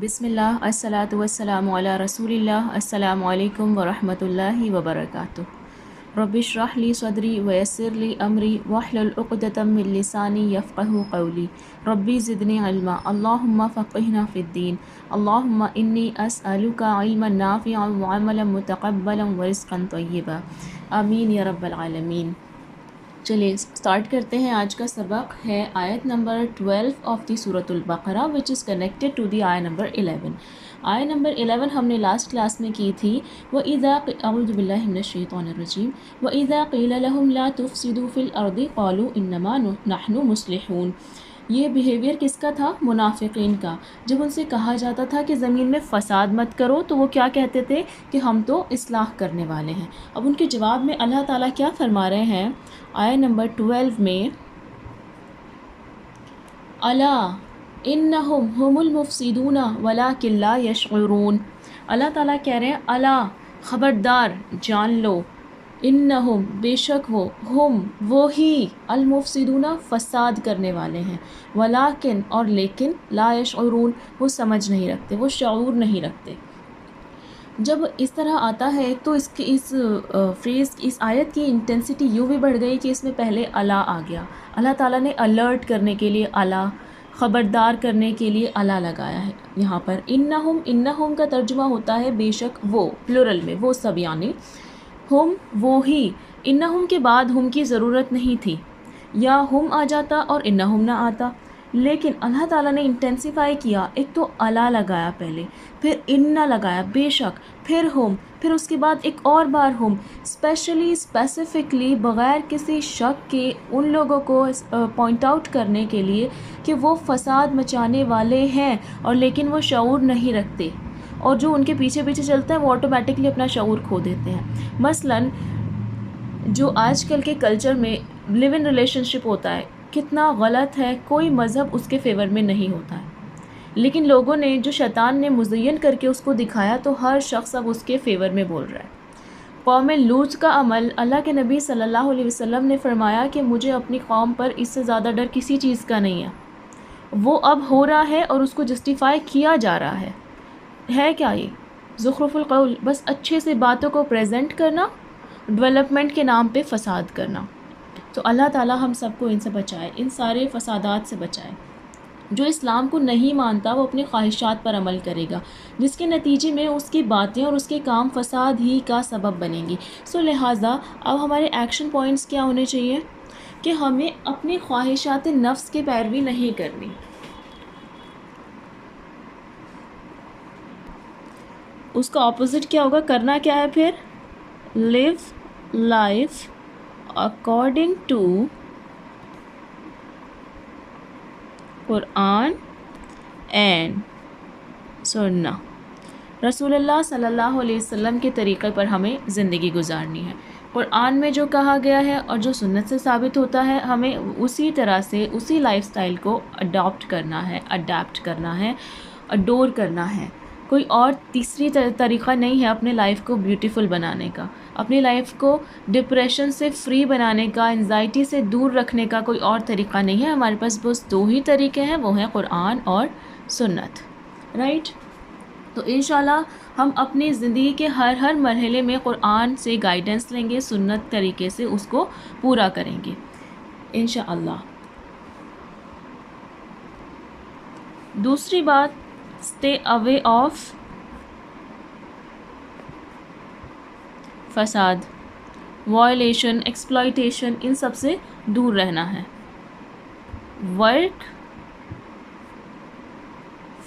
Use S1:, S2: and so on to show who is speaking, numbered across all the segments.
S1: بسم اللہ الصلاۃ والسلام علی رسول اللہ السلام علیکم ورحمۃ اللہ وبرکاتہ رب اشرح لی صدری ویسر لی امری واحلل عقدۃ من لسانی یفقہوا قولی ربی زدنی علما اللہم فقہنا فی الدین اللہم انی اسألک علما نافعا وعملا متقبلا ورزقا طیبا آمین یا رب العالمین۔ چلیے سٹارٹ کرتے ہیں۔ آج کا سبق ہے آیت نمبر 12 آف دی سورۃ البقرہ وچ از کنیکٹڈ ٹو دی آیت نمبر 11۔ آیت نمبر 11 ہم نے لاسٹ کلاس میں کی تھی۔ وَإِذَا اعوذ باللہ من الشیطان الرجیم وَإِذَا قِيلَ لَهُمْ لَا تُفْسِدُوا فِي الْأَرْضِ قَالُوا إِنَّمَا نَحْنُ مُصْلِحُونَ۔ یہ بیہیویئر کس کا تھا؟ منافقین کا۔ جب ان سے کہا جاتا تھا کہ زمین میں فساد مت کرو تو وہ کیا کہتے تھے کہ ہم تو اصلاح کرنے والے ہیں۔ اب ان کے جواب میں اللہ تعالیٰ کیا فرما رہے ہیں آیت نمبر 12 میں، الا انہم هم المفسدون ولکن لا یشعرون۔ اللہ تعالیٰ کہہ رہے ہیں الا، خبردار، جان لو، انہم، بے شک وہ ہی المفسدون، فساد کرنے والے ہیں، ولیکن، اور لیکن، لا یشعرون، وہ سمجھ نہیں رکھتے، وہ شعور نہیں رکھتے۔ جب اس طرح آتا ہے تو اس فریز، اس آیت کی انٹینسٹی یوں بھی بڑھ گئی کہ اس میں پہلے الا آ گیا۔ اللہ تعالیٰ نے الرٹ کرنے کے لیے الا، خبردار کرنے کے لیے الا لگایا ہے یہاں پر۔ انہم کا ترجمہ ہوتا ہے بے شک وہ، پلورل میں، وہ سب، یعنی ہم، وہ ہی۔ انہم کے بعد ہم کی ضرورت نہیں تھی، یا ہم آ جاتا اور انہم نہ آتا، لیکن اللہ تعالیٰ نے انٹینسیفائی کیا۔ ایک تو الا لگایا پہلے، پھر انہ لگایا، بے شک، پھر ہم، پھر اس کے بعد ایک اور بار ہم، اسپیسیفکلی بغیر کسی شک کے ان لوگوں کو پوائنٹ آؤٹ کرنے کے لیے کہ وہ فساد مچانے والے ہیں اور لیکن وہ شعور نہیں رکھتے، اور جو ان کے پیچھے پیچھے چلتا ہے وہ آٹومیٹکلی اپنا شعور کھو دیتے ہیں۔ مثلاً جو آج کل کے کلچر میں لیو ان ریلیشن شپ ہوتا ہے، کتنا غلط ہے، کوئی مذہب اس کے فیور میں نہیں ہوتا ہے، لیکن لوگوں نے، جو شیطان نے مزین کر کے اس کو دکھایا، تو ہر شخص اب اس کے فیور میں بول رہا ہے۔ قوم لوط کا عمل، اللہ کے نبی صلی اللہ علیہ وسلم نے فرمایا کہ مجھے اپنی قوم پر اس سے زیادہ ڈر کسی چیز کا نہیں ہے۔ وہ اب ہو رہا ہے اور اس کو جسٹیفائی کیا جا رہا ہے کیا یہ؟ زخرف القول، بس اچھے سے باتوں کو پریزنٹ کرنا، ڈیولپمنٹ کے نام پہ فساد کرنا۔ تو اللہ تعالیٰ ہم سب کو ان سے بچائے، ان سارے فسادات سے بچائے۔ جو اسلام کو نہیں مانتا وہ اپنی خواہشات پر عمل کرے گا، جس کے نتیجے میں اس کی باتیں اور اس کے کام فساد ہی کا سبب بنیں گی۔ لہٰذا اب ہمارے ایکشن پوائنٹس کیا ہونے چاہیے کہ ہمیں اپنی خواہشات نفس کی پیروی نہیں کرنی۔ اس کا اپوزٹ کیا ہوگا؟ کرنا کیا ہے پھر؟ Live life according to Quran and Sunnah, رسول اللہ صلی اللہ علیہ وسلم کے طریقے پر ہمیں زندگی گزارنی ہے۔ قرآن میں جو کہا گیا ہے اور جو سنت سے ثابت ہوتا ہے، ہمیں اسی طرح سے اسی لائف سٹائل کو اڈاپٹ کرنا ہے، اڈور کرنا ہے۔ کوئی اور تیسری طریقہ نہیں ہے اپنے لائف کو بیوٹیفل بنانے کا، اپنی لائف کو ڈپریشن سے فری بنانے کا، انزائٹی سے دور رکھنے کا کوئی اور طریقہ نہیں ہے۔ ہمارے پاس بس دو ہی طریقے ہیں، وہ ہیں قرآن اور سنت، رائٹ؟ تو انشاءاللہ ہم اپنی زندگی کے ہر مرحلے میں قرآن سے گائیڈنس لیں گے، سنت طریقے سے اس کو پورا کریں گے انشاءاللہ۔ دوسری بات، اسٹے اوے آف فساد، وائلیشن، ایکسپلائٹیشن، ان سب سے دور رہنا ہے۔ ورک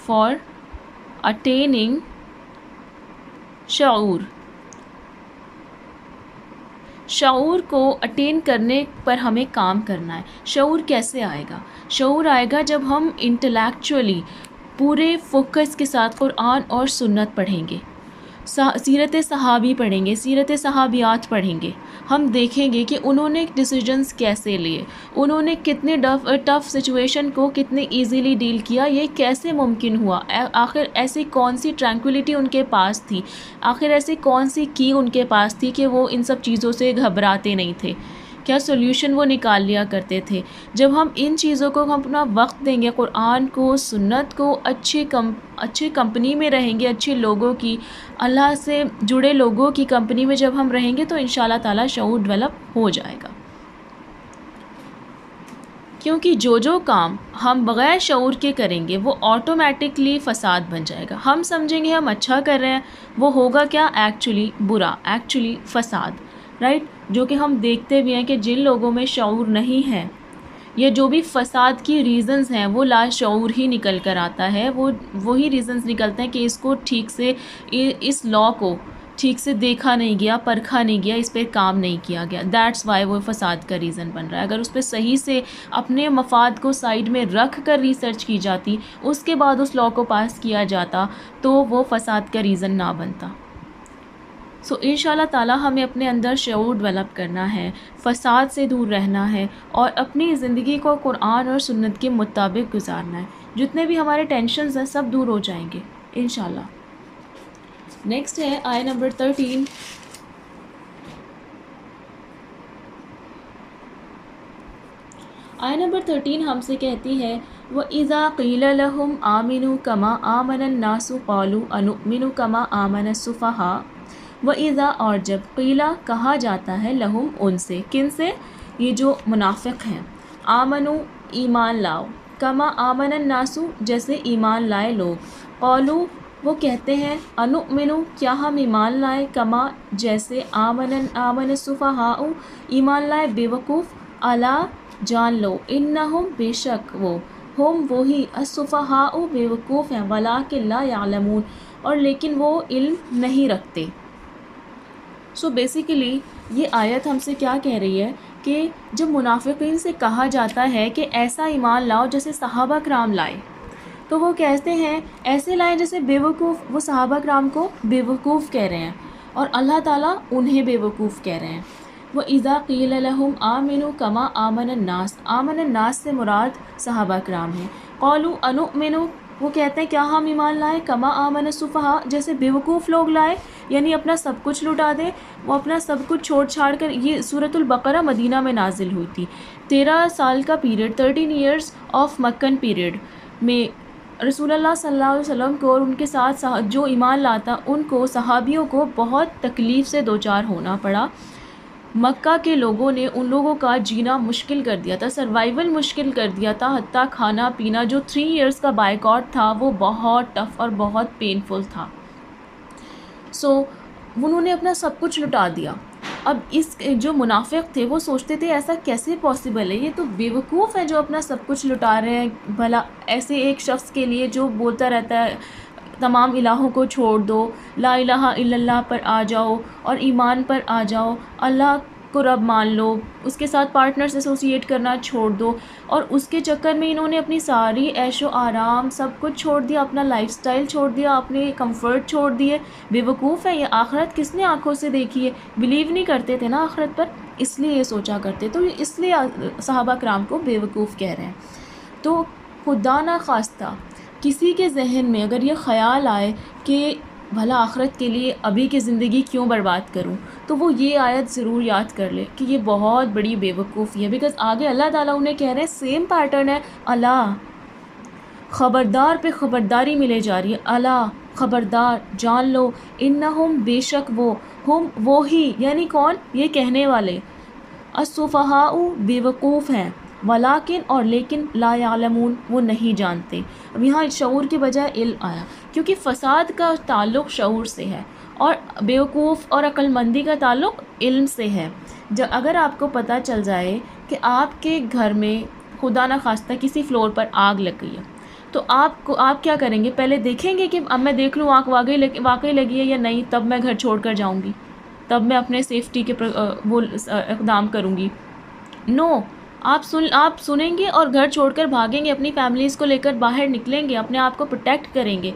S1: فار اٹیننگ شعور کو اٹین کرنے پر ہمیں کام کرنا ہے۔ شعور کیسے آئے گا؟ شعور آئے گا جب ہم انٹلیکچولی پورے فوکس کے ساتھ قرآن اور سنت پڑھیں گے، سیرت صحابی پڑھیں گے، سیرت صحابیات پڑھیں گے۔ ہم دیکھیں گے کہ انہوں نے ڈیسیجنز کیسے لیے، انہوں نے کتنے ٹف سچویشن کو کتنے ایزیلی ڈیل کیا، یہ کیسے ممکن ہوا، آخر ایسی کون سی ٹرینکولیٹی ان کے پاس تھی، آخر ایسی کون سی کی ان کے پاس تھی کہ وہ ان سب چیزوں سے گھبراتے نہیں تھے۔ کیا سولوشن وہ نکال لیا کرتے تھے. جب ہم ان چیزوں کو ہم اپنا وقت دیں گے، قرآن کو، سنت کو، اچھی کمپنی میں رہیں گے، اچھے لوگوں کی، اللہ سے جڑے لوگوں کی کمپنی میں جب ہم رہیں گے تو انشاءاللہ تعالیٰ شعور ڈیولپ ہو جائے گا. کیونکہ جو کام ہم بغیر شعور کے کریں گے وہ آٹومیٹکلی فساد بن جائے گا. ہم سمجھیں گے ہم اچھا کر رہے ہیں، وہ ہوگا کیا؟ ایکچولی برا، ایکچولی فساد، رائٹ. جو کہ ہم دیکھتے بھی ہیں کہ جن لوگوں میں شعور نہیں ہے، یہ جو بھی فساد کی ریزنز ہیں وہ لا شعور ہی نکل کر آتا ہے. وہی ریزنز نکلتے ہیں کہ اس کو ٹھیک سے، اس لا کو ٹھیک سے دیکھا نہیں گیا، پرکھا نہیں گیا، اس پہ کام نہیں کیا گیا. دیٹس وائی وہ فساد کا ریزن بن رہا ہے. اگر اس پہ صحیح سے اپنے مفاد کو سائڈ میں رکھ کر ریسرچ کی جاتی، اس کے بعد اس لا کو پاس کیا جاتا، تو وہ فساد کا ریزن نہ بنتا. سو انشاءاللہ تعالیٰ ہمیں اپنے اندر شعور ڈیولپ کرنا ہے، فساد سے دور رہنا ہے، اور اپنی زندگی کو قرآن اور سنت کے مطابق گزارنا ہے. جتنے بھی ہمارے ٹینشنز ہیں سب دور ہو جائیں گے انشاءاللہ. نیکسٹ ہے آیت نمبر 13. آیت نمبر 13 ہم سے کہتی ہے وَإِذَا قِيلَ لَهُمْ آمِنُوا كَمَا آمَنَ النَّاسُ قَالُوا أَنُؤْمِنُ كَمَا آمَنَ السُّفَهَاءُ. وَإِذَا اور جب قیلا کہا جاتا ہے لہم ان سے، کن سے؟ یہ جو منافق ہیں. آمنو ایمان لاؤ، کما آمن الناس جیسے ایمان لائے لوگ. قالو وہ کہتے ہیں، انؤمنو کیا ہم ایمان لائے، کما جیسے آمن السفہاء ایمان لائے بے وقوف. الا جان لو، انہم بے شک وہ، ہم وہی، السفہاء بے وقوف ہیں، ولکن لا یعلمون اور لیکن وہ علم نہیں رکھتے. سو بیسیکلی یہ آیت ہم سے کیا کہہ رہی ہے کہ جب منافقین سے کہا جاتا ہے کہ ایسا ایمان لاؤ جیسے صحابہ کرام لائے، تو وہ کہتے ہیں ایسے لائیں جیسے بے وقوف. وہ صحابہ کرام کو بے وقوف کہہ رہے ہیں اور اللہ تعالیٰ انہیں بے وقوف کہہ رہے ہیں. وَإِذَا قِيلَ لَهُمْ آمِنُوا كَمَا آمَنَ النَّاسُ، آمن الناس سے مراد صحابہ کرام ہیں. قَالُوا أَنُؤْمِنُ وہ کہتے ہیں کیا ہم ایمان لائیں، کما آمن السفہاء جیسے بے وقوف لوگ لائے، یعنی اپنا سب کچھ لٹا دیں. وہ اپنا سب کچھ چھوڑ چھاڑ کر، یہ سورۃ البقرہ مدینہ میں نازل ہوئی تھی. 13 سال کا پیریڈ، 13 ایئرس آف مکن پیریڈ میں رسول اللہ صلی اللہ علیہ وسلم کو اور ان کے ساتھ جو ایمان لاتا ان کو، صحابیوں کو بہت تکلیف سے دوچار ہونا پڑا. مکہ کے لوگوں نے ان لوگوں کا جینا مشکل کر دیا تھا، سروائیول مشکل کر دیا تھا، حتیٰ کھانا پینا جو 3 ایئرس کا بائیکاٹ تھا وہ بہت ٹف اور بہت پینفل تھا. سو انہوں نے اپنا سب کچھ لٹا دیا. اب اس جو منافق تھے وہ سوچتے تھے ایسا کیسے پاسبل ہے، یہ تو بے وقوف ہے جو اپنا سب کچھ لٹا رہے ہیں. بھلا ایسے ایک شخص کے لیے جو بولتا رہتا ہے تمام الہوں کو چھوڑ دو، لا الہ الا اللہ پر آ جاؤ اور ایمان پر آ جاؤ، اللہ کو رب مان لو، اس کے ساتھ پارٹنرز ایسوسیٹ کرنا چھوڑ دو، اور اس کے چکر میں انہوں نے اپنی ساری عیش و آرام سب کچھ چھوڑ دیا، اپنا لائف سٹائل چھوڑ دیا، اپنے کمفرٹ چھوڑ دیے. بے وقوف ہے یہ. آخرت کس نے آنکھوں سے دیکھی ہے؟ بلیو نہیں کرتے تھے نا آخرت پر، اس لیے یہ سوچا کرتے. تو اس لیے صحابہ کرام کو بے وقوف کہہ رہے ہیں. تو خدا نہ خواستہ کسی کے ذہن میں اگر یہ خیال آئے کہ بھلا آخرت کے لیے ابھی کی زندگی کیوں برباد کروں، تو وہ یہ آیت ضرور یاد کر لے کہ یہ بہت بڑی بے وقوفی ہے. بیکاز آگے اللہ تعالیٰ انہیں کہہ رہے ہیں سیم پیٹرن ہے. اللہ خبردار پہ خبرداری ملے جا رہی ہے. اللہ خبردار جان لو، انہم بے شک وہ، ہم وہی یعنی کون؟ یہ کہنے والے، السفہاء بے وقوف ہیں، ولیکن اور لیکن لا یعلمون وہ نہیں جانتے. اب یہاں شعور کے بجائے علم آیا کیونکہ فساد کا تعلق شعور سے ہے اور بیوقوف اور عقل مندی کا تعلق علم سے ہے. اگر آپ کو پتہ چل جائے کہ آپ کے گھر میں خدا نہ خواستہ کسی فلور پر آگ لگ گئی ہے، تو آپ کیا کریں گے؟ پہلے دیکھیں گے کہ اب میں دیکھ لوں آگ واقعی لگی ہے یا نہیں، تب میں گھر چھوڑ کر جاؤں گی، تب میں اپنے سیفٹی کے وہ اقدام کروں گی. نو، آپ سنیں گے اور گھر چھوڑ کر بھاگیں گے، اپنی فیملیز کو لے کر باہر نکلیں گے، اپنے آپ کو پروٹیکٹ کریں گے.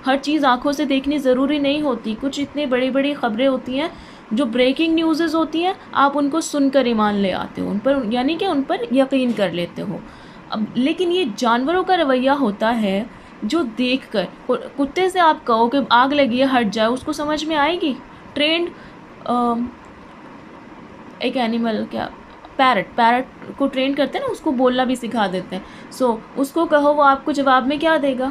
S1: ہر چیز آنکھوں سے دیکھنی ضروری نہیں ہوتی. کچھ اتنی بڑی بڑی خبریں ہوتی ہیں جو بریکنگ نیوزز ہوتی ہیں، آپ ان کو سن کر ایمان لے آتے ہو ان پر، یعنی کہ ان پر یقین کر لیتے ہو. اب لیکن یہ جانوروں کا رویہ ہوتا ہے جو دیکھ کر، کتے سے آپ کہو کہ آگ لگی ہے ہٹ جائے، اس کو سمجھ میں آئے گی؟ ٹرینڈ ایک اینیمل، کیا پیرٹ کو ٹرین کرتے ہیں نا، اس کو بولنا بھی سکھا دیتے ہیں. سو اس کو کہو، وہ آپ کو جواب میں کیا دے گا؟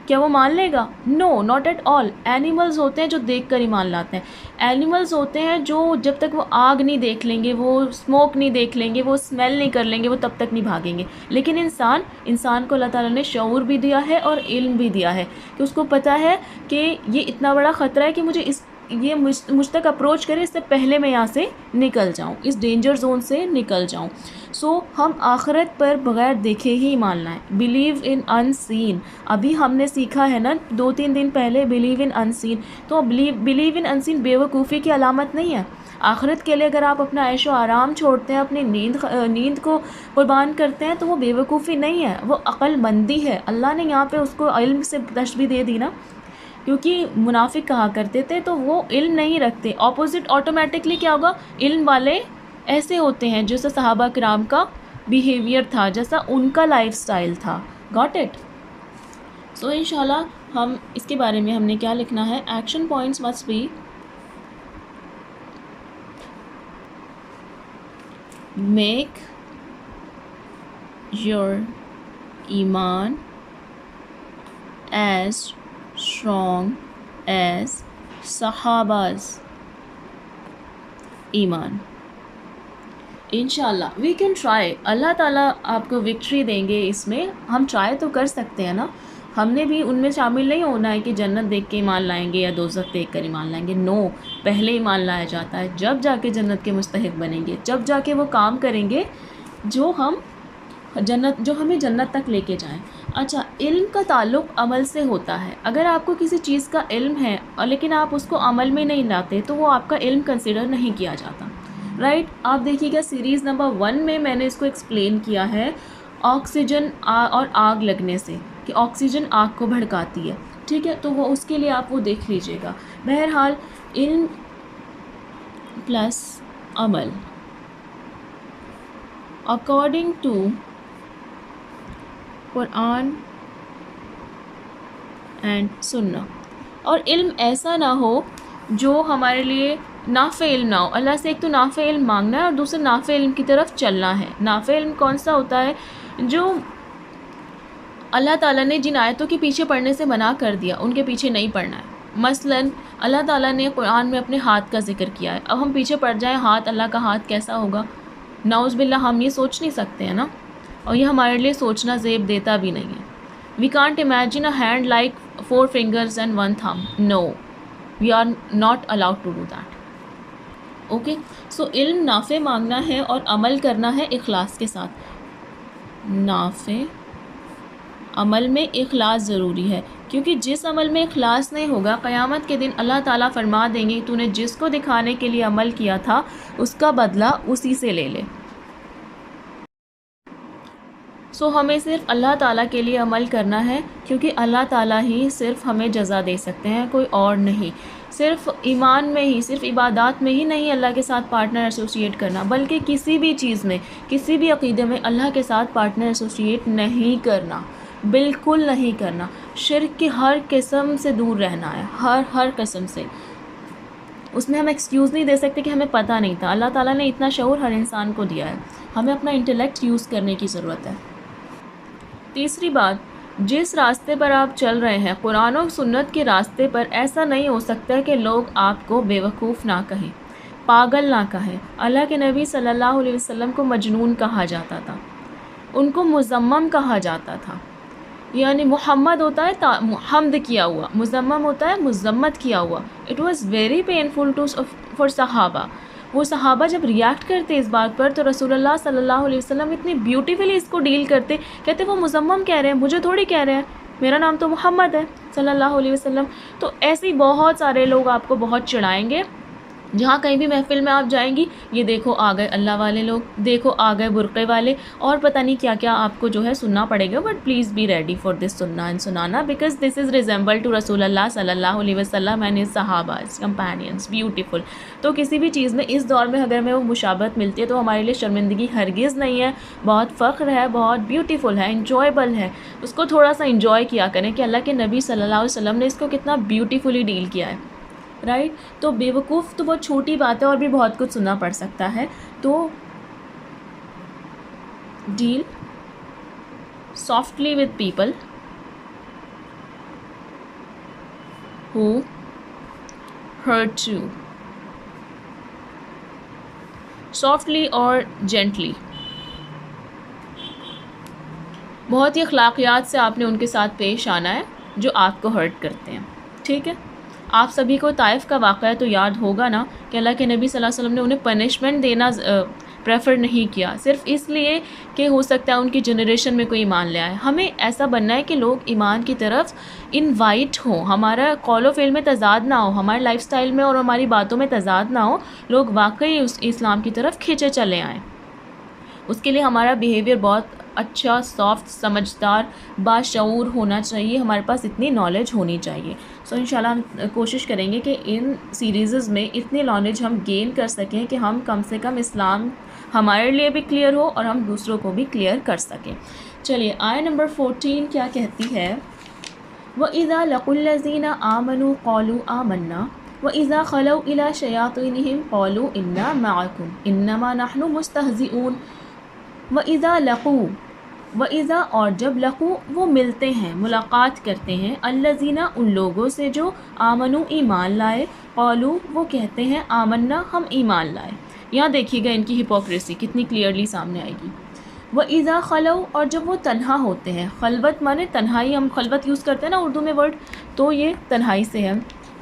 S1: کیا وہ مان لے گا؟ نو، ناٹ ایٹ آل. اینیملز ہوتے ہیں جو دیکھ کر ہی مان لاتے ہیں. اینیملز ہوتے ہیں جو جب تک وہ آگ نہیں دیکھ لیں گے، وہ اسموک نہیں دیکھ لیں گے، وہ اسمیل نہیں کر لیں گے، وہ تب تک نہیں بھاگیں گے. لیکن انسان کو اللہ تعالیٰ نے شعور بھی دیا ہے اور علم بھی دیا ہے کہ اس کو پتہ ہے کہ یہ اتنا بڑا خطرہ ہے کہ مجھے یہ مجھ تک اپروچ کرے، اس سے پہلے میں یہاں سے نکل جاؤں، اس ڈینجر زون سے نکل جاؤں. سو ہم آخرت پر بغیر دیکھے ہی ماننا ہے. بلیو ان ان سین، ابھی ہم نے سیکھا ہے نا 2-3 دن پہلے، بلیو ان ان سین. تو بلیو ان ان سین بیوقوفی کی علامت نہیں ہے. آخرت کے لیے اگر آپ اپنا عیش و آرام چھوڑتے ہیں، اپنی نیند کو قربان کرتے ہیں، تو وہ بیوقوفی نہیں ہے، وہ عقل مندی ہے. اللہ نے یہاں پہ اس کو علم سے تشبیہ دے دی نا، کیونکہ منافق کہا کرتے تھے تو وہ علم نہیں رکھتے. اپوزٹ آٹومیٹکلی کیا ہوگا؟ علم والے ایسے ہوتے ہیں جیسے صحابہ کرام کا بیہیویئر تھا، جیسا ان کا لائف سٹائل تھا. Got it? سو انشاءاللہ ہم اس کے بارے میں ہم نے کیا لکھنا ہے؟ Action points must be: make your iman as strong as Sahaba's iman. انشاءاللہ وی کین ٹرائی. اللہ تعالیٰ آپ کو وکٹری دیں گے اس میں. ہم ٹرائی تو کر سکتے ہیں نا. ہم نے بھی ان میں شامل نہیں ہونا ہے کہ جنت دیکھ کے ایمان لائیں گے یا دوزخ دیکھ کر ایمان لائیں گے. نو، پہلے ایمان لایا جاتا ہے جب جا کے جنت کے مستحق بنیں گے، جب جا کے وہ کام کریں گے جو ہمیں جنت تک لے کے جائیں. اچھا، علم کا تعلق عمل سے ہوتا ہے. اگر آپ کو کسی چیز کا علم ہے اور لیکن آپ اس کو عمل میں نہیں لاتے تو وہ آپ کا علم کنسیڈر نہیں کیا جاتا. رائٹ؟ آپ دیکھیے گا سیریز نمبر 1 میں نے اس کو ایکسپلین کیا ہے، آکسیجن اور آگ لگنے سے، کہ آکسیجن آگ کو بھڑکاتی ہے. ٹھیک ہے، تو وہ اس کے لیے آپ وہ دیکھ لیجئے گا. بہرحال علم پلس عمل اکارڈنگ ٹو قرآن اینڈ سنہ. اور علم ایسا نہ ہو جو ہمارے لیے نافع علم نہ ہو. اللہ سے ایک تو نافع علم مانگنا ہے اور دوسرے نافع علم کی طرف چلنا ہے. نافع علم کون سا ہوتا ہے؟ جو اللہ تعالیٰ نے جن آیتوں کے پیچھے پڑھنے سے منع کر دیا ان کے پیچھے نہیں پڑھنا ہے. مثلا اللہ تعالیٰ نے قرآن میں اپنے ہاتھ کا ذکر کیا ہے، اب ہم پیچھے پڑ جائیں ہاتھ، اللہ کا ہاتھ کیسا ہوگا؟ نعوذ باللہ، ہم یہ سوچ نہیں سکتے ہیں نا، اور یہ ہمارے لیے سوچنا زیب دیتا بھی نہیں ہے. We can't imagine a hand like 4 fingers and 1 thumb. No, we are not allowed to do that. Okay, so علم نافع مانگنا ہے اور عمل کرنا ہے اخلاص کے ساتھ. نافع عمل میں اخلاص ضروری ہے، کیونکہ جس عمل میں اخلاص نہیں ہوگا قیامت کے دن اللہ تعالیٰ فرما دیں گے تو نے جس کو دکھانے کے لیے عمل کیا تھا اس کا بدلہ اسی سے لے لے. سو ہمیں صرف اللہ تعالیٰ کے لیے عمل کرنا ہے، کیونکہ اللہ تعالیٰ ہی صرف ہمیں جزا دے سکتے ہیں، کوئی اور نہیں. صرف ایمان میں ہی، صرف عبادات میں ہی نہیں اللہ کے ساتھ پارٹنر ایسوسیٹ کرنا، بلکہ کسی بھی چیز میں، کسی بھی عقیدے میں اللہ کے ساتھ پارٹنر ایسوسیٹ نہیں کرنا، بالکل نہیں کرنا. شرک کی ہر قسم سے دور رہنا ہے، ہر قسم سے. اس میں ہم ایکسکیوز نہیں دے سکتے کہ ہمیں پتہ نہیں تھا. اللہ تعالیٰ نے اتنا شعور ہر انسان کو دیا ہے، ہمیں اپنا انٹلیکٹ یوز کرنے کی ضرورت ہے. تیسری بات، جس راستے پر آپ چل رہے ہیں قرآن و سنت کے راستے پر، ایسا نہیں ہو سکتا کہ لوگ آپ کو بیوقوف نہ کہیں، پاگل نہ کہیں. اللہ کے نبی صلی اللہ علیہ وسلم کو مجنون کہا جاتا تھا، ان کو مذمم کہا جاتا تھا. یعنی محمد ہوتا ہے حمد کیا ہوا، مذمم ہوتا ہے مذمت کیا ہوا. It was very painful for صحابہ. وہ صحابہ جب ریاکٹ کرتے اس بات پر تو رسول اللہ صلی اللہ علیہ وسلم اتنی بیوٹیفلی اس کو ڈیل کرتے، کہتے وہ مذمم کہہ رہے ہیں، مجھے تھوڑی کہہ رہے ہیں، میرا نام تو محمد ہے صلی اللہ علیہ وسلم. تو ایسے ہی بہت سارے لوگ آپ کو بہت چڑھائیں گے. جہاں کہیں بھی محفل میں آپ جائیں گی، یہ دیکھو آ گئے اللہ والے لوگ، دیکھو آ گئے برقعے والے، اور پتہ نہیں کیا کیا آپ کو جو ہے سننا پڑے گا. But please be ready for this سننا اینڈ سنانا، because this is resemble to رسول اللہ صلی اللہ علیہ وسلم اینڈ ہز صحابہ کمپینینس، بیوٹیفل. تو کسی بھی چیز میں اس دور میں اگر ہمیں وہ مشابہت ملتی ہے تو ہمارے لیے شرمندگی ہرگز نہیں ہے، بہت فخر ہے، بہت بیوٹیفل ہے، انجوائبل ہے. اس کو تھوڑا سا انجوائے کیا کریں کہ اللہ کے نبی صلی اللہ علیہ وسلم نے اس کو کتنا بیوٹیفلی ڈیل کیا ہے. رائٹ؟ تو بیوقوف تو بہت چھوٹی بات ہے، اور بھی بہت کچھ سننا پڑ سکتا ہے. تو deal softly with people who hurt you. softly اور gently. بہت ہی اخلاقیات سے آپ نے ان کے ساتھ پیش آنا ہے جو آپ کو ہرٹ کرتے ہیں. ٹھیک ہے. آپ سبھی کو طائف کا واقعہ تو یاد ہوگا نا کہ اللہ کے نبی صلی اللہ علیہ وسلم نے انہیں پنشمنٹ دینا پریفر نہیں کیا، صرف اس لیے کہ ہو سکتا ہے ان کی جنریشن میں کوئی ایمان لے آئے. ہمیں ایسا بننا ہے کہ لوگ ایمان کی طرف انوائٹ ہوں، ہمارا قول و فعل میں تضاد نہ ہو، ہمارے لائف سٹائل میں اور ہماری باتوں میں تضاد نہ ہو، لوگ واقعی اس اسلام کی طرف کھینچے چلے آئیں. اس کے لیے ہمارا بیہیویئر بہت اچھا، سافٹ، سمجھدار، باشعور ہونا چاہیے، ہمارے پاس اتنی نالج ہونی چاہیے. سو انشاءاللہ ہم کوشش کریں گے کہ ان سیریزز میں اتنی نالج ہم گین کر سکیں کہ ہم کم سے کم اسلام ہمارے لیے بھی کلیئر ہو اور ہم دوسروں کو بھی کلیئر کر سکیں. چلیے آیت نمبر 14 کیا کہتی ہے؟ وَإِذَا لَقُوا الَّذِينَ آمَنُوا قَالُوا آمَنَّا وَإِذَا خَلَوْا إِلَىٰ شَيَاطِينِهِمْ قَالُوا إِنَّا مَعَكُمْ إِنَّمَا نَحْنُ مُسْتَهْزِئُونَ. وَإِذَا لَقُوا، وَإِذَا اور جب لقو وہ ملتے ہیں، ملاقات کرتے ہیں، الذین ان لوگوں سے جو آمنو ایمان لائے، قالو وہ کہتے ہیں آمنا ہم ایمان لائے. یہاں دیکھیے گا ان کی ہپوکریسی کتنی کلیئرلی سامنے آئے گی. وَإِذَا خَلَوْا اور جب وہ تنہا ہوتے ہیں، خلوت مانے تنہائی، ہم خلوت یوز کرتے ہیں نا اردو میں ورڈ، تو یہ تنہائی سے ہے.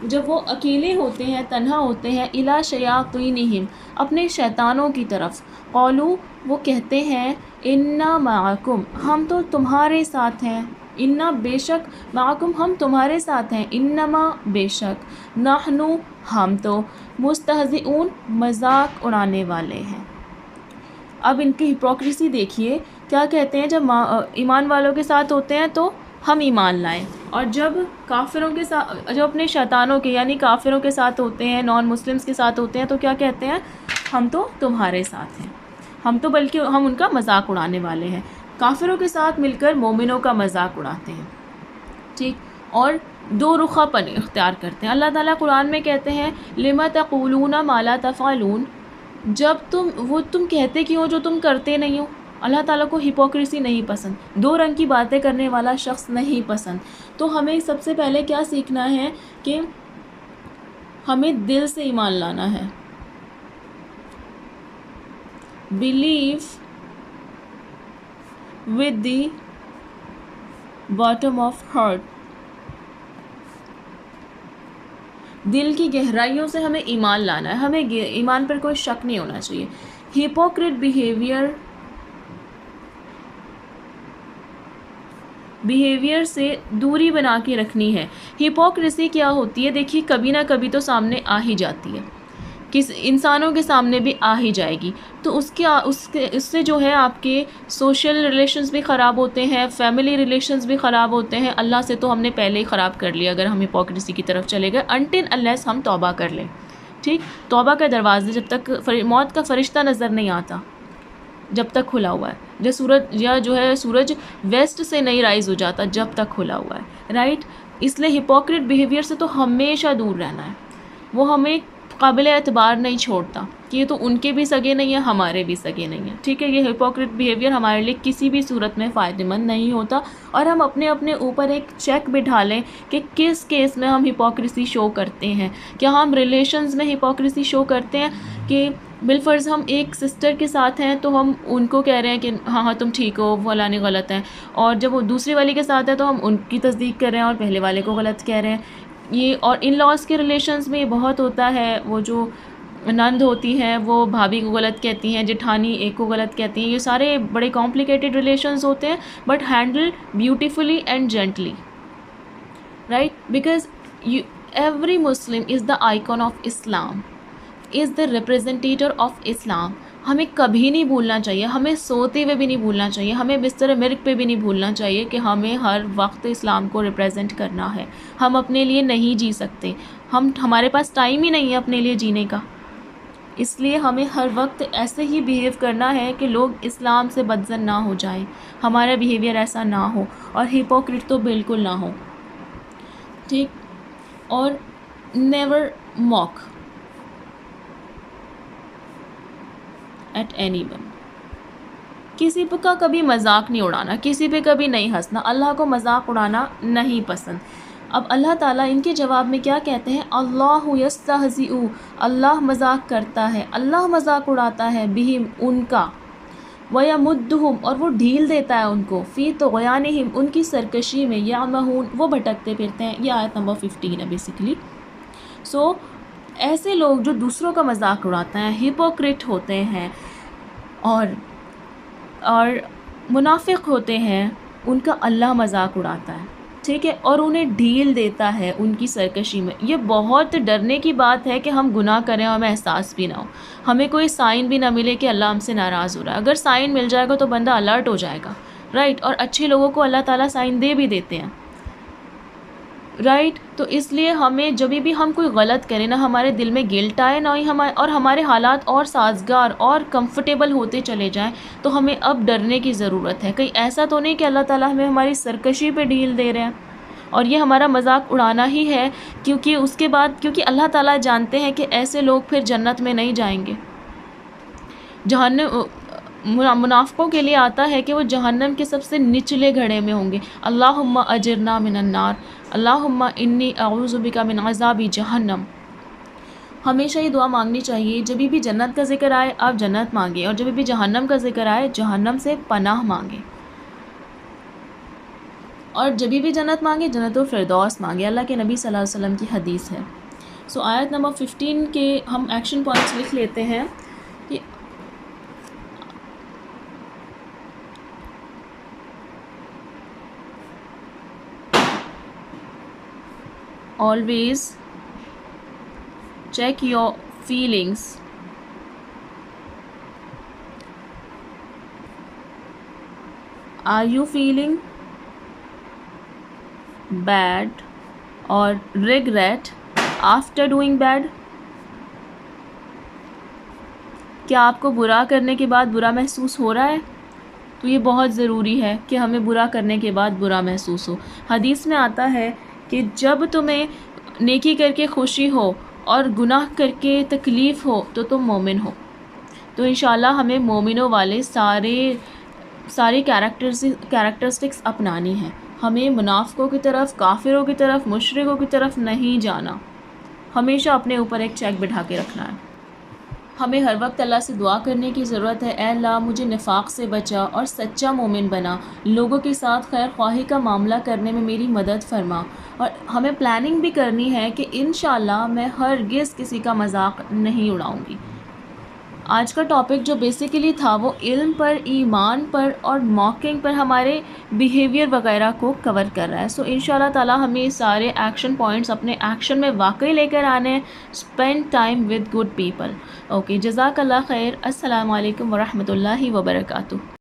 S1: جب وہ اکیلے ہوتے ہیں، تنہا ہوتے ہیں، اِلیٰ شیاطینہم اپنے شیطانوں کی طرف، قالو وہ کہتے ہیں انا معکم ہم تو تمہارے ساتھ ہیں، انا بے شک، معکم ہم تمہارے ساتھ ہیں، انما بے شک، نحنو ہم تو، مستہزئون مذاق اڑانے والے ہیں. اب ان کی ہپوکریسی دیکھیے، کیا کہتے ہیں؟ جب ایمان والوں کے ساتھ ہوتے ہیں تو ہم ایمان لائیں، اور جب کافروں کے ساتھ، جو اپنے شیطانوں کے یعنی کافروں کے ساتھ ہوتے ہیں، نان مسلمس کے ساتھ ہوتے ہیں، تو کیا کہتے ہیں؟ ہم تو تمہارے ساتھ ہیں، ہم تو بلکہ ہم ان کا مذاق اڑانے والے ہیں. کافروں کے ساتھ مل کر مومنوں کا مذاق اڑاتے ہیں. ٹھیک. اور دو رخا پن اختیار کرتے ہیں. اللہ تعالیٰ قرآن میں کہتے ہیں لِمَ تَقُولُونَ مَا لَا تَفْعَلُونَ، جب تم کہتے کیوں جو تم کرتے نہیں ہو. اللہ تعالیٰ کو ہپوکریسی نہیں پسند، دو رنگ کی باتیں کرنے والا شخص نہیں پسند. تو ہمیں سب سے پہلے کیا سیکھنا ہے کہ ہمیں دل سے ایمان لانا ہے. Blue with the bottom of heart, دل کی گہرائیوں سے ہمیں ایمان لانا ہے، ہمیں ایمان پر کوئی شک نہیں ہونا چاہیے. ہپوکریٹ بیہیویئر سے دوری بنا کے رکھنی ہے. ہپوکریسی کیا ہوتی ہے؟ دیکھیے کبھی نہ کبھی تو سامنے آ ہی جاتی ہے، کس انسانوں کے سامنے بھی آ ہی جائے گی. تو اس سے جو ہے آپ کے سوشل ریلیشنز بھی خراب ہوتے ہیں، فیملی ریلیشنز بھی خراب ہوتے ہیں. اللہ سے تو ہم نے پہلے ہی خراب کر لیا اگر ہم ہپوکریسی کی طرف چلے گئے، انٹل انلیس ہم توبہ کر لیں. ٹھیک. توبہ کا دروازے جب تک موت کا فرشتہ نظر نہیں آتا جب تک کھلا ہوا ہے، سورج ویسٹ سے نہیں رائز ہو جاتا جب تک کھلا ہوا ہے. رائٹ. اس لیے ہپوکریٹ بیہیویئر سے تو ہمیشہ دور رہنا ہے. وہ ہمیں قابل اعتبار نہیں چھوڑتا کہ یہ تو ان کے بھی سگے نہیں ہیں، ہمارے بھی سگے نہیں ہیں. ٹھیک ہے. یہ ہپوکریٹ بیہیویئر ہمارے لیے کسی بھی صورت میں فائدہ مند نہیں ہوتا. اور ہم اپنے اوپر ایک چیک بٹھا لیں کہ کس کیس میں ہم ہپوکریسی شو کرتے ہیں. کیا ہم ریلیشنز میں ہپوکریسی شو کرتے ہیں کہ بالفرض ہم ایک سسٹر کے ساتھ ہیں تو ہم ان کو کہہ رہے ہیں کہ ہاں تم ٹھیک ہو، فلانی غلط ہیں، اور جب وہ دوسری والی کے ساتھ ہے تو ہم ان کی تصدیق کر رہے ہیں اور پہلے والے کو غلط کہہ رہے ہیں. یہ اور ان لاس کے ریلیشنز میں یہ بہت ہوتا ہے. وہ جو نند ہوتی ہیں وہ بھابھی کو غلط کہتی ہیں، جٹھانی ایک کو غلط کہتی ہیں. یہ سارے بڑے کمپلیکیٹڈ ریلیشنز ہوتے ہیں but handle beautifully and gently. Right. Because every Muslim is the icon of Islam, is the representator of Islam. ہمیں کبھی نہیں بھولنا چاہیے، ہمیں سوتے ہوئے بھی نہیں بھولنا چاہیے، ہمیں بستر مرگ پہ بھی نہیں بھولنا چاہیے کہ ہمیں ہر وقت اسلام کو ریپرزینٹ کرنا ہے. ہم اپنے لیے نہیں جی سکتے، ہمارے پاس ٹائم ہی نہیں ہے اپنے لیے جینے کا. اس لیے ہمیں ہر وقت ایسے ہی بیہیو کرنا ہے کہ لوگ اسلام سے بدظن نہ ہو جائیں، ہمارا بیہیویئر ایسا نہ ہو، اور ہپوکریٹ تو بالکل نہ ہو. ٹھیک. اور نیور موک at anyone. کسی پہ کا کبھی مذاق نہیں اڑانا، کسی پہ کبھی نہیں ہنسنا، اللہ کو مذاق اڑانا نہیں پسند۔ اب اللہ تعالیٰ ان کے جواب میں کیا کہتے ہیں؟ اللہ یستہزئ، اللہ مذاق کرتا ہے، اللہ مذاق اڑاتا ہے بہم ان کا، ویمدہم اور وہ ڈھیل دیتا ہے ان کو، فی طغیانہم ان کی سرکشی میں، یعمہون وہ بھٹکتے پھرتے ہیں۔ یہ آیت نمبر 15 ہے بیسیکلی۔ سو ایسے لوگ جو دوسروں کا مذاق اڑاتے ہیں، ہپوکریٹ ہوتے ہیں اور منافق ہوتے ہیں، ان کا اللہ مذاق اڑاتا ہے، ٹھیک ہے، اور انہیں ڈھیل دیتا ہے ان کی سرکشی میں۔ یہ بہت ڈرنے کی بات ہے کہ ہم گناہ کریں اور ہمیں احساس بھی نہ ہو، ہمیں کوئی سائن بھی نہ ملے کہ اللہ ہم سے ناراض ہو رہا ہے۔ اگر سائن مل جائے گا تو بندہ الرٹ ہو جائے گا، رائٹ، اور اچھے لوگوں کو اللہ تعالیٰ سائن دے بھی دیتے ہیں، رائٹ۔ تو اس لیے ہمیں جب بھی ہم کوئی غلط کریں نہ ہمارے دل میں گلٹ آئے، نہ ہی اور ہمارے حالات اور سازگار اور کمفرٹیبل ہوتے چلے جائیں، تو ہمیں اب ڈرنے کی ضرورت ہے۔ کہیں ایسا تو نہیں کہ اللہ تعالیٰ ہمیں ہماری سرکشی پہ ڈھیل دے رہے ہیں اور یہ ہمارا مذاق اڑانا ہی ہے، کیونکہ اللہ تعالیٰ جانتے ہیں کہ ایسے لوگ پھر جنت میں نہیں جائیں گے۔ جہنم منافقوں کے لیے آتا ہے کہ وہ جہنم کے سب سے نچلے گھڑے میں ہوں گے۔ اللہم اجرنا من النار، اللہم انی اعوذ بک من عذاب جہنم۔ ہمیشہ یہ دعا مانگنی چاہیے، جب بھی جنت کا ذکر آئے آپ جنت مانگیں، اور جب بھی جہنم کا ذکر آئے جہنم سے پناہ مانگیں، اور جب بھی جنت مانگے جنت الفردوس مانگے۔ اللہ کے نبی صلی اللہ علیہ وسلم کی حدیث ہے۔ سو آیت نمبر 15 کے ہم ایکشن پوائنٹس لکھ لیتے ہیں کہ always check your feelings. Are you feeling bad or regret after doing bad? کیا آپ کو برا کرنے کے بعد برا محسوس ہو رہا ہے؟ تو یہ بہت ضروری ہے کہ ہمیں برا کرنے کے بعد برا محسوس ہو۔ حدیث میں آتا ہے کہ جب تمہیں نیکی کر کے خوشی ہو اور گناہ کر کے تکلیف ہو تو تم مومن ہو۔ تو انشاءاللہ ہمیں مومنوں والے ساری کیریکٹرسٹکس اپنانی ہیں۔ ہمیں منافقوں کی طرف، کافروں کی طرف، مشرکوں کی طرف نہیں جانا، ہمیشہ اپنے اوپر ایک چیک بٹھا کے رکھنا ہے۔ ہمیں ہر وقت اللہ سے دعا کرنے کی ضرورت ہے، اے اللہ مجھے نفاق سے بچا اور سچا مومن بنا، لوگوں کے ساتھ خیر خواہی کا معاملہ کرنے میں میری مدد فرما، اور ہمیں پلاننگ بھی کرنی ہے کہ انشاءاللہ میں ہرگز کسی کا مذاق نہیں اڑاؤں گی۔ آج کا ٹاپک جو بیسیکلی تھا وہ علم پر، ایمان پر اور موکنگ پر ہمارے بیہیویئر وغیرہ کو کور کر رہا ہے۔ سو انشاءاللہ تعالی ہمیں یہ سارے ایکشن پوائنٹس اپنے ایکشن میں واقعی لے کر آنے ہیں۔ Spend time with good people. Okay, جزاک اللہ خیر۔ السلام علیکم ورحمۃ اللہ وبرکاتہ۔